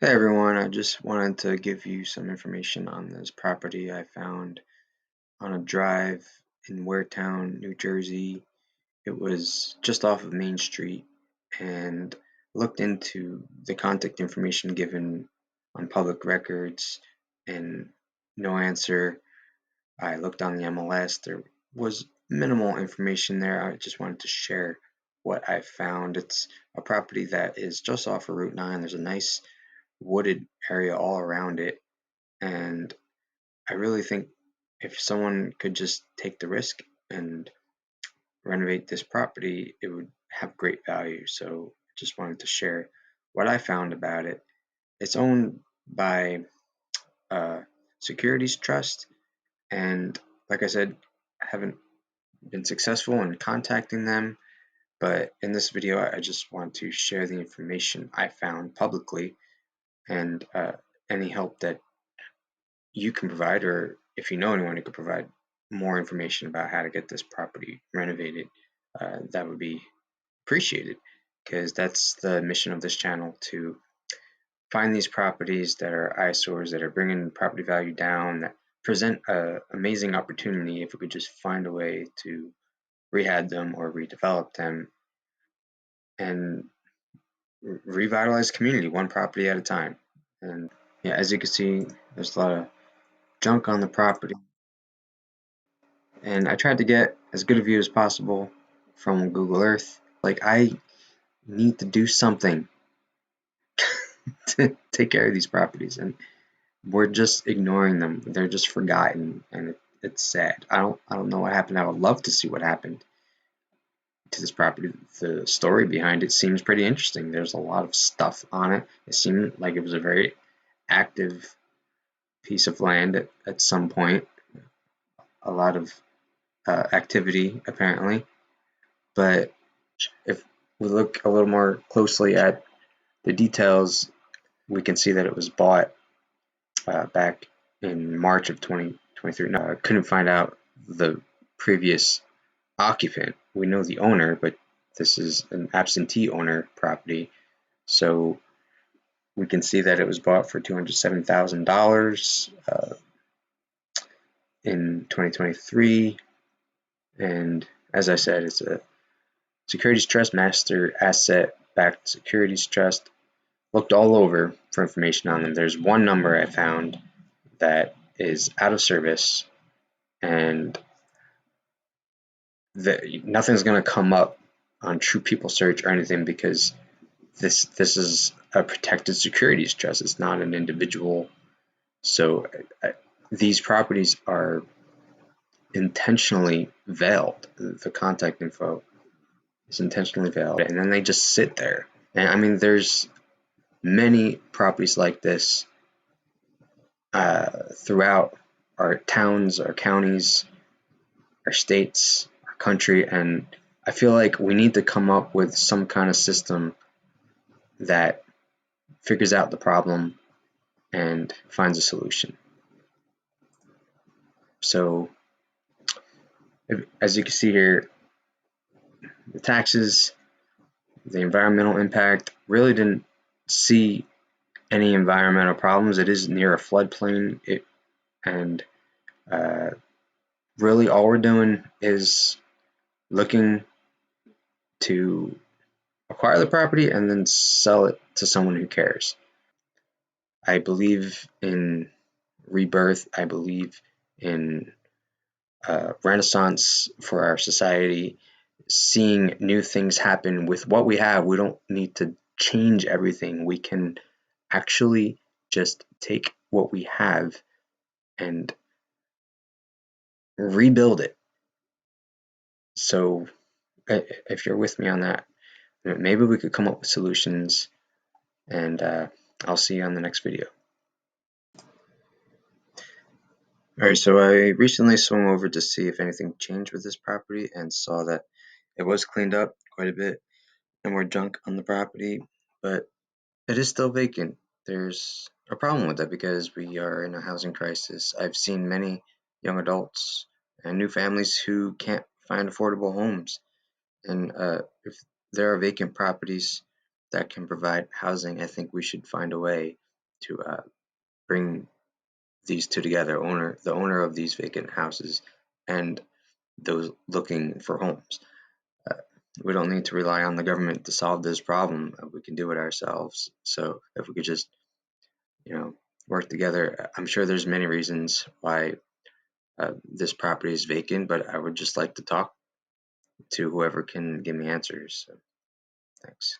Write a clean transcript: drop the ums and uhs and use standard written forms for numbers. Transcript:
Hey everyone, I just wanted to give you some information on this property I found on a drive in Waretown, New Jersey. It was just off of Main Street and looked into the contact information given on public records and no answer. I looked on the MLS, there was minimal information there. I just wanted to share what I found. It's a property that is just off of Route 9. There's a nice wooded area all around it. And I really think if someone could just take the risk and renovate this property, it would have great value. So I just wanted to share what I found about it. It's owned by a securities trust, and like I said, I haven't been successful in contacting them. But in this video, I just want to share the information I found publicly and any help that you can provide, or if you know anyone who could provide more information about how to get this property renovated, that would be appreciated, because that's the mission of this channel, to find these properties that are eyesores, that are bringing property value down, that present an amazing opportunity if we could just find a way to rehab them or redevelop them and revitalize community one property at a time. And yeah, as you can see, there's a lot of junk on the property. And I tried to get as good a view as possible from Google Earth. Like, I need to do something to take care of these properties, and we're just ignoring them. They're just forgotten, and it's sad. I don't know what happened. I would love to see what happened to this property. The story behind it seems pretty interesting. There's a lot of stuff on it. It seemed like it was a very active piece of land at some point. A lot of activity apparently, but if we look a little more closely at the details, we can see that it was bought back in March of 2023. No, I couldn't find out the previous occupant. We know the owner, but this is an absentee owner property. So we can see that it was bought for $207,000 in 2023. And as I said, it's a securities trust, master asset backed securities trust. Looked all over for information on them. There's one number I found that is out of service, and nothing's going to come up on True People Search or anything, because this is a protected securities trust. It's not an individual. So these properties are intentionally veiled. The contact info is intentionally veiled, and then they just sit there. And I mean, there's many properties like this throughout our towns, our counties, our states, our country, and I feel like we need to come up with some kind of system that figures out the problem and finds a solution. So, as you can see here, the taxes, the environmental impact, really didn't see any environmental problems. It is near a floodplain, and really all we're doing is looking to acquire the property and then sell it to someone who cares. I believe in rebirth. I believe in renaissance for our society, seeing new things happen with what we have. We don't need to change everything. We can actually just take what we have and rebuild it. So if you're with me on that, maybe we could come up with solutions, and I'll see you on the next video. Alright, so I recently swung over to see if anything changed with this property and saw that it was cleaned up quite a bit and more junk on the property, but it is still vacant. There's a problem with that because we are in a housing crisis. I've seen many young adults and new families who can't find affordable homes, and if there are vacant properties that can provide housing, I think we should find a way to bring these two together, the owner of these vacant houses and those looking for homes. Uh, we don't need to rely on the government to solve this problem. We can do it ourselves. So if we could just, you know, work together, I'm sure there's many reasons why this property is vacant, but I would just like to talk to whoever can give me answers. So, thanks.